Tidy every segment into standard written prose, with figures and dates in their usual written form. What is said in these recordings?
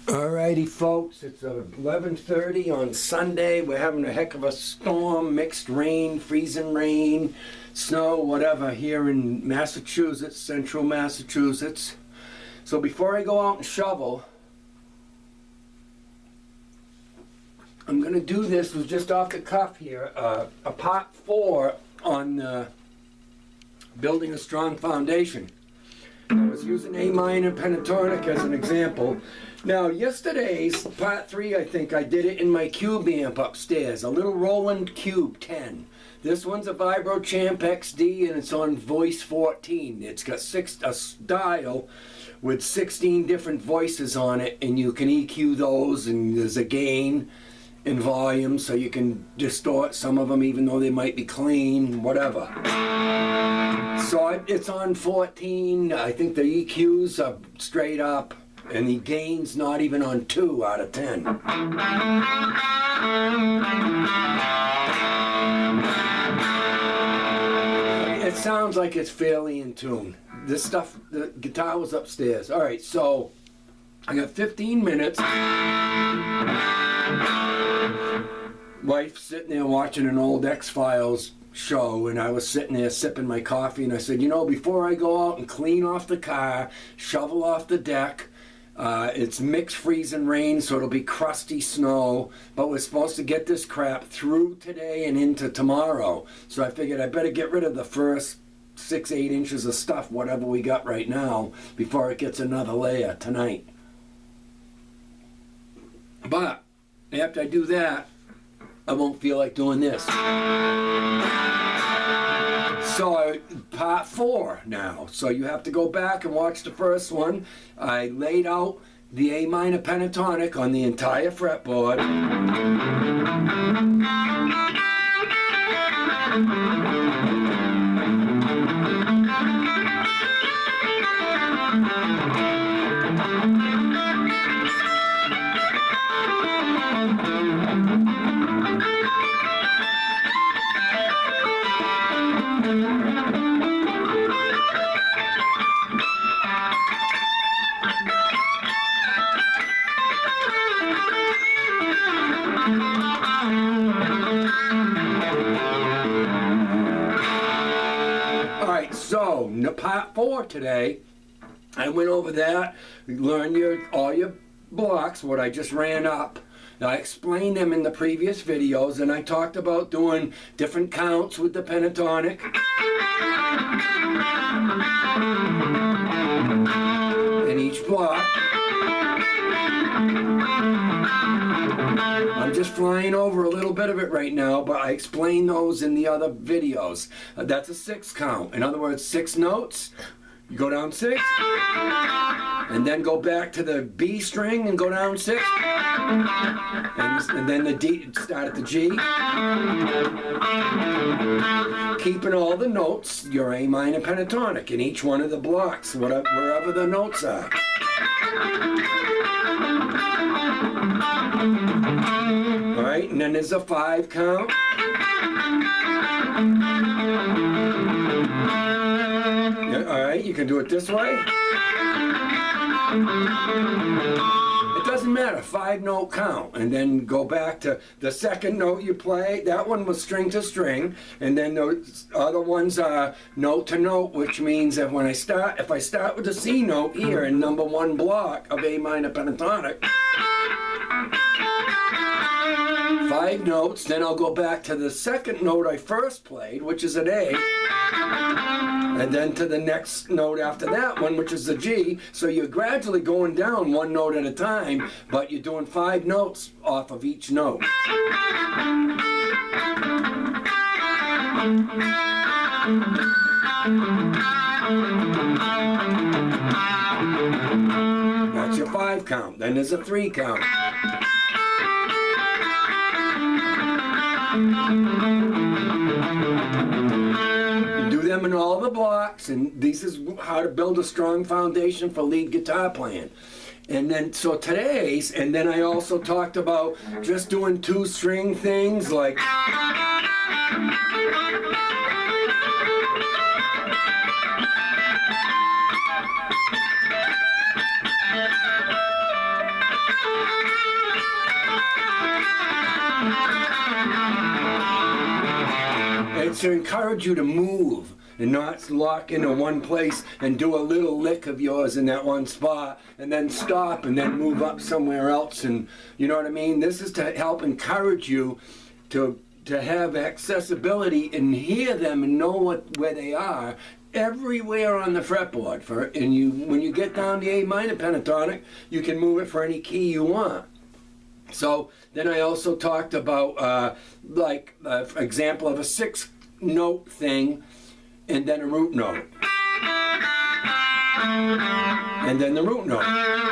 Alrighty folks, it's 11:30 on Sunday. We're having a heck of a storm, mixed rain, freezing rain, snow, whatever, here in Massachusetts, central Massachusetts. So before I go out and shovel, I'm going to do this with just off the cuff here, a part 4 on building a strong foundation. I was using A minor pentatonic as an example. Now, yesterday's part 3, I think I did it in my cube amp upstairs, a little Roland Cube 10. This one's a Vibro Champ XD and it's on voice 14. It's got a dial with 16 different voices on it, and you can EQ those, and there's a gain and volume, so you can distort some of them even though they might be clean, whatever. So it's on 14. I think the EQs are straight up, and the gain's not even on 2 out of 10. It sounds like it's fairly in tune. This stuff, the guitar was upstairs. All right, so I got 15 minutes. Wife sitting there watching an old X-Files show, and I was sitting there sipping my coffee, and I said, you know, before I go out and clean off the car, shovel off the deck, it's mixed freezing rain, so it'll be crusty snow, but we're supposed to get this crap through today and into tomorrow. So I figured I better get rid of the first 6-8 inches of stuff, whatever we got right now, before it gets another layer tonight. But after I do that, I won't feel like doing this. So part 4 now. So you have to go back and watch the first one. I laid out the A minor pentatonic on the entire fretboard. So, part 4 today, I went over that, learned all your blocks, what I just ran up. Now, I explained them in the previous videos, and I talked about doing different counts with the pentatonic. In each block. I'm just flying over a little bit of it right now, but I explained those in the other videos. That's a 6 count. In other words, 6 notes. You go down 6, and then go back to the B string and go down 6, and then the D, start at the G. Keeping all the notes, your A minor pentatonic in each one of the blocks, wherever the notes are. Alright, and then there's a 5 count. Alright, you can do it this way. It doesn't matter, 5-note count, and then go back to the second note you play. That one was string to string, and then the other ones are note to note, which means that when if I start with the C note here in number 1 block of A minor pentatonic, 5 notes, then I'll go back to the second note I first played, which is an A, and then to the next note after that one, which is a G. So you're gradually going down 1 note at a time, but you're doing 5 notes off of each note. That's your 5 count. Then there's a 3 count. You do them in all the blocks, and this is how to build a strong foundation for lead guitar playing. And then, so today's, and then I also talked about just doing 2-string things like It's to encourage you to move and not lock into one place and do a little lick of yours in that one spot and then stop and then move up somewhere else. And you know what I mean? This is to help encourage you to have accessibility and hear them and know where they are everywhere on the fretboard. When you get down the A minor pentatonic, you can move it for any key you want. So then I also talked about for example of a 6-note thing and then a root note. And then the root note.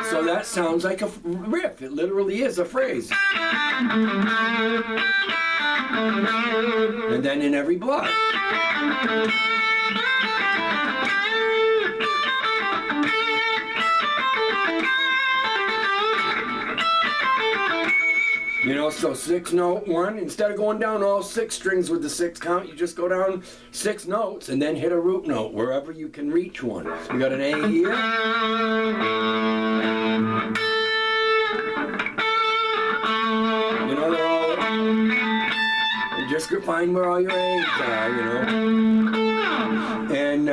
So that sounds like a riff. It literally is a phrase. And then in every block. You know, so 6-note 1, instead of going down all 6 strings with the 6 count, you just go down 6 notes and then hit a root note wherever you can reach one. You got an A here. You know, they're all, just find where all your A's are, you know. And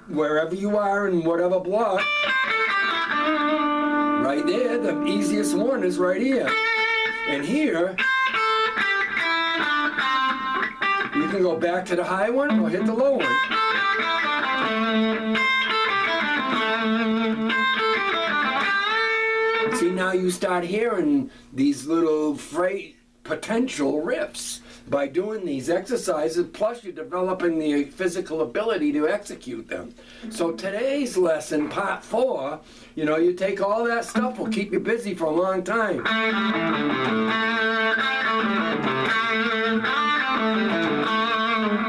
wherever you are in whatever block, right there, the easiest one is right here. And here, you can go back to the high one or hit the low one. See, now you start hearing these little potential riffs by doing these exercises, plus you're developing the physical ability to execute them. So today's lesson, part 4, you know, you take all that stuff, will keep you busy for a long time.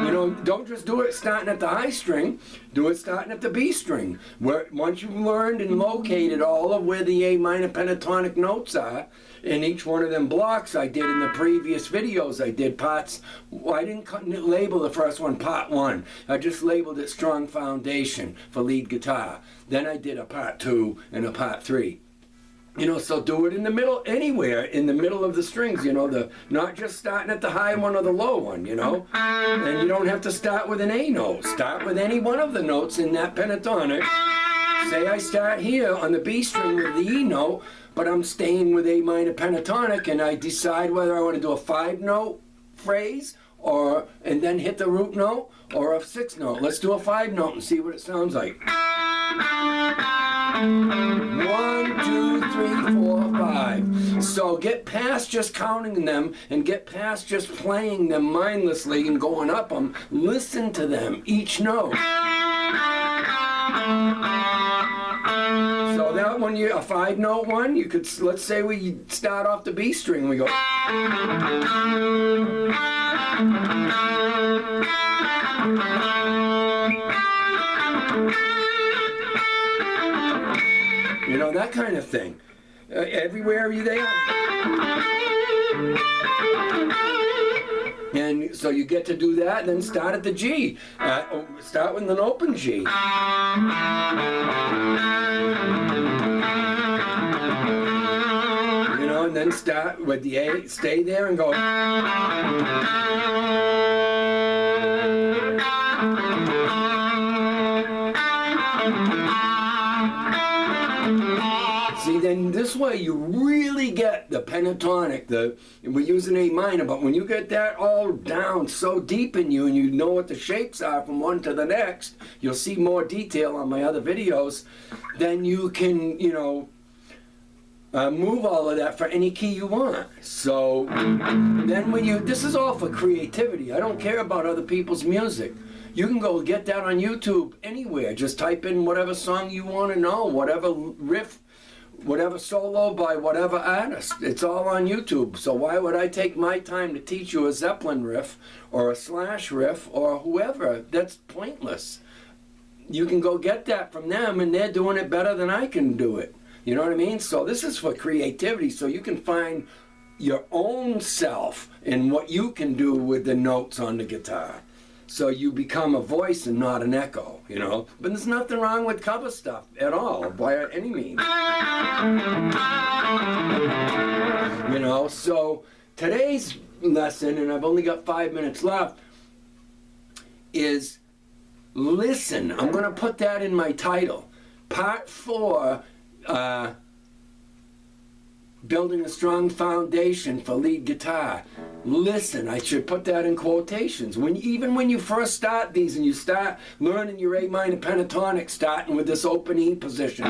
You know, don't just do it starting at the high string, do it starting at the B string. Once you've learned and located all of where the A minor pentatonic notes are, in each one of them blocks I did in the previous videos, I did parts. I didn't label the first one part 1. I just labeled it strong foundation for lead guitar. Then I did a part 2 and a part 3. You know, so do it in the middle, anywhere in the middle of the strings, you know, not just starting at the high one or the low one, you know. And you don't have to start with an A note. Start with any one of the notes in that pentatonic. Say I start here on the B string with the E note, but I'm staying with A minor pentatonic, and I decide whether I want to do a 5-note phrase and then hit the root note, or a 6-note. Let's do a 5-note and see what it sounds like. 1, 2, 3, 4, 5. So get past just counting them and get past just playing them mindlessly and going up them. Listen to them, each note. So that one, a 5-note one, you could, let's say we start off the B string, we go. You know, that kind of thing. Everywhere you there. And so you get to do that, then start at the G. Start with an open G. You know, and then start with the A, stay there and go. See, then this way you really get the pentatonic. We're using A minor, but when you get that all down so deep in you and you know what the shapes are from one to the next, you'll see more detail on my other videos, then you can, you know, move all of that for any key you want. So then this is all for creativity. I don't care about other people's music. You can go get that on YouTube anywhere. Just type in whatever song you want to know, whatever riff, whatever solo by whatever artist. It's all on YouTube. So why would I take my time to teach you a Zeppelin riff or a Slash riff or whoever? That's pointless. You can go get that from them, and they're doing it better than I can do it. You know what I mean? So this is for creativity, so you can find your own self in what you can do with the notes on the guitar. So you become a voice and not an echo, you know? But there's nothing wrong with cover stuff at all, by any means. You know, so today's lesson, and I've only got 5 minutes left, is listen. I'm going to put that in my title. Part 4, building a strong foundation for lead guitar. Listen, I should put that in quotations. Even when you first start these and you start learning your A minor pentatonic, starting with this open E position.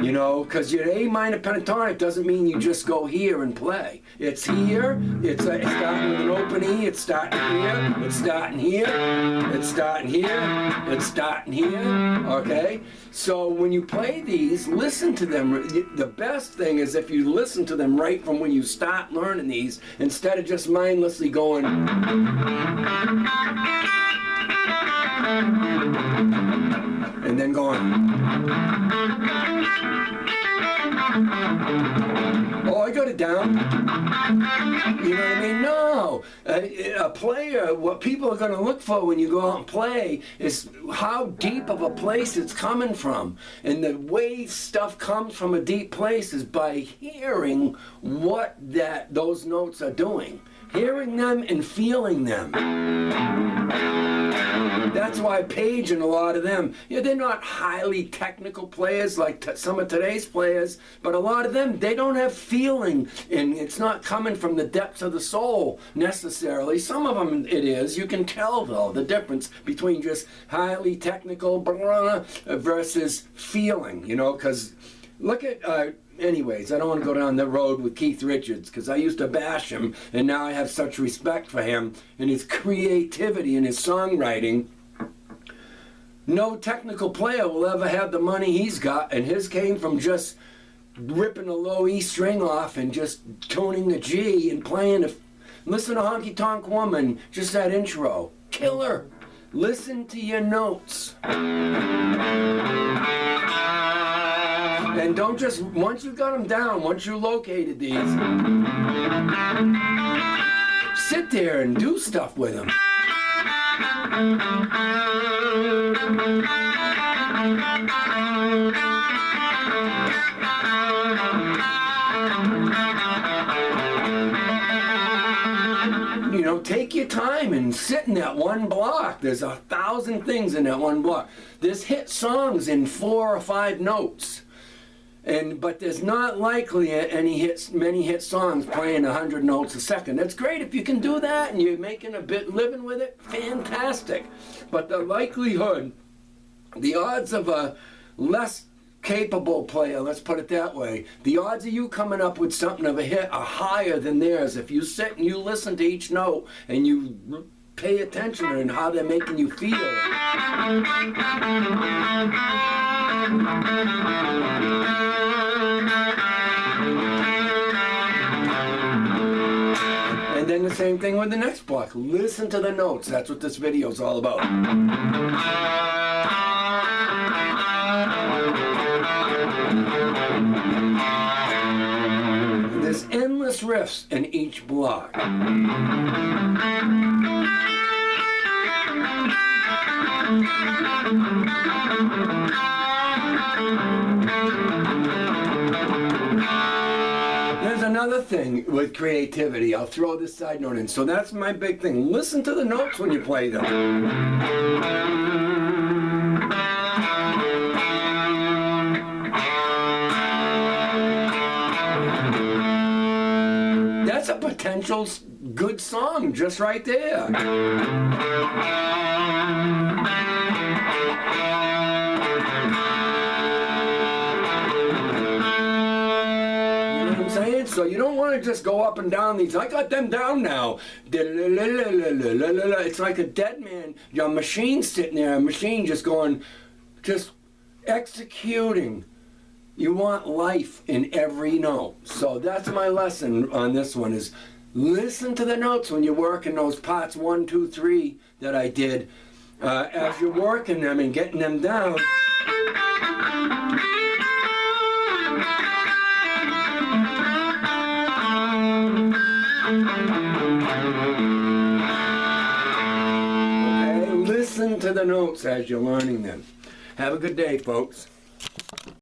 You know, because your A minor pentatonic doesn't mean you just go here and play. It's here, it's starting with an open E, it's starting here, it's starting here, it's starting here, it's starting here, okay? So when you play these, listen to them. The best thing is if you listen to them right from when you start learning these, instead of just mindlessly going and then going, oh, I got it down. You know what I mean? No. A player, what people are going to look for when you go out and play is how deep of a place it's coming from. And the way stuff comes from a deep place is by hearing what those notes are doing. Hearing them and feeling them. That's why Page and a lot of them, they're not highly technical players like some of today's players, but a lot of them, they don't have feeling, and it's not coming from the depths of the soul necessarily. Some of them it is. You can tell, though, the difference between just highly technical versus feeling, you know, because look at... anyways, I don't want to go down the road with Keith Richards because I used to bash him, and now I have such respect for him and his creativity and his songwriting. No technical player will ever have the money he's got, and his came from just ripping a low E string off and just tuning a G and playing. Listen to Honky Tonk Woman, just that intro. Killer. Listen to your notes. And don't just, once you got them down, once you located these, sit there and do stuff with them. You know, take your time and sit in that one block. There's 1,000 things in that one block. There's hit songs in 4 or 5 notes. But there's not likely many hit songs playing 100 notes a second. That's great if you can do that and you're making a bit living with it. Fantastic. But the likelihood, the odds of a less capable player, let's put it that way, the odds of you coming up with something of a hit are higher than theirs if you sit and you listen to each note and you pay attention and how they're making you feel. And then the same thing with the next block. Listen to the notes. That's what this video is all about. There's endless riffs in each block. There's another thing with creativity. I'll throw this side note in. So that's my big thing. Listen to the notes when you play them. That's a potential good song just right there. So you don't want to just go up and down these. I got them down now. It's like a dead man. Your machine sitting there, a machine just going, just executing. You want life in every note. So that's my lesson on this one is listen to the notes when you're working those parts 1, 2, 3 that I did. As you're working them and getting them down. Okay, listen to the notes as you're learning them. Have a good day, folks.